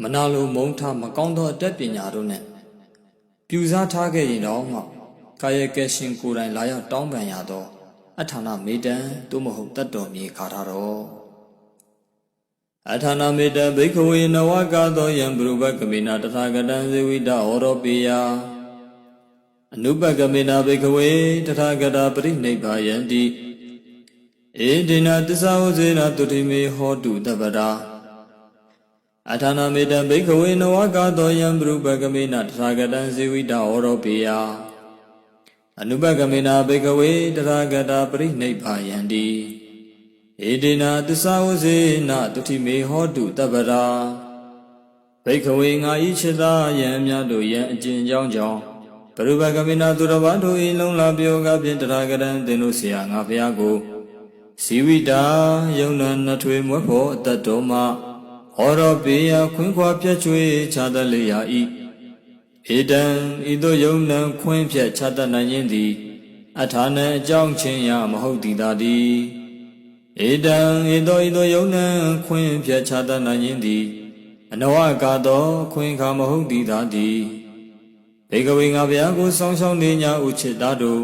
မနာလိုမုန်းထားမကောင်းသောအတတ်ပညာတို့နဲ့ပြူစားထားခဲ့ရင်တော့မှကာယကရှင်ကိုယ်တိုင်လာရောက်တောင်းပန်ရသောအထာဏမေတ္တံသို့မဟုတ်တတ်တော်မြေခါထားတော့အထာဏမေတ္တဘိက္ခဝေနဝကသောယံဘုရုပကမေနာတထာဂတံဇေဝိတဟောရောပိယအနုပကမေနာဘိက္ခဝေတထာဂတာပရိနိဗ္ဗာယံတိဧဒေနသစ္စာဝဇေနတုတိမေဟောတုတပ္ပရာအထာဏမေတ္တဘိက္ခဝေနဝကသောယံဘုရုပကမေနာတထာဂတံဇေဝိတဟောရောပိယအနုပကမေနာဘိက္ခဝေတထာဂတာပရိနိဗ္ဗာယံတိဧဒေနသစ္စာဝဇေနတုတိမေဟောတုတပ္ပရာဘိက္ခဝေငါဤချစ်သားယံများတို့ယံအကျဉ်ကြောင်းကြောင့်ဘုရုပကမေနာသူတော်ဘာတို့ဤလုံးလာပြောကဖြင့်တထာဂတံသင်တို့ဆရာငါဖျားကိုဇီဝိတာယုံနာနှထွေမွဲ့ဖို့အတ္တတော်မှဟောရောပေယခွင်းခွာပြတ်ချွေခြားတတ်လေရာဤဧတံဤသို့ယုံနံခွင်းဖြတ်ခြားတတ်နိုင်ခြင်းသည်အထာဏံအကြောင်းချင်းရမဟုတ်သည်သာတည်းဧတံဤသို့ယုံနံခွင်းဖြတ်ခြားတတ်နိုင်ခြင်းသည်အနဝကသောခွင်းခါမဟုတ်သည်သာတည်းဘေကဝေငါဗျာကိုဆောင်းရှောင်းနေညာဥချစ်သားတို့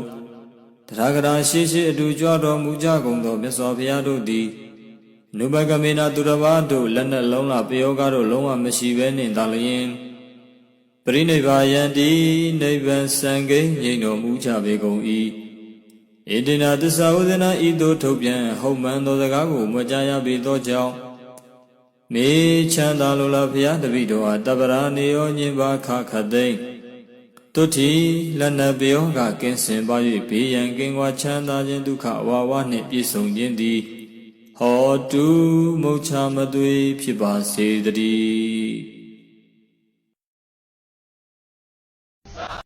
တထာဂတာရှိရှိအတူကြွတော်မူကြကုန်သောမြတ်စွာဘုရားတို့သည်နုပကမေနာသူတော်ဘာတို့လက်နဲ့လုံးလာပယောဂတို့လုံးဝမရှိဘဲနှင့်သာလျင်ပရိနိဗ္ဗာယံတိနိဗ္ဗာန်စံကိန်းငြိမ်တော်မူကြပေကုန်၏ဧတေနသစ္စာဝဇနာဤသို့ထုတ်ပြန်ဟုတ်မှန်သောစကားကိုမွကြရပေသောကြောင့်မေချမ်းသာလိုလားဘုရားတပည့်တော်အားတပ္ပရာနေယောညင်ပါခခသိမ့်တုတိလက်နပယောကကင်းစင်ပါ၍ဘေးရန်ကင်းကွာချမ်းသာခြင်းဒုက္ခဝါဝနှင့်ပြည့်စုံခြင်းသည်ဟောတုမုတ်ချမသွေဖြစ်ပါစေတည်း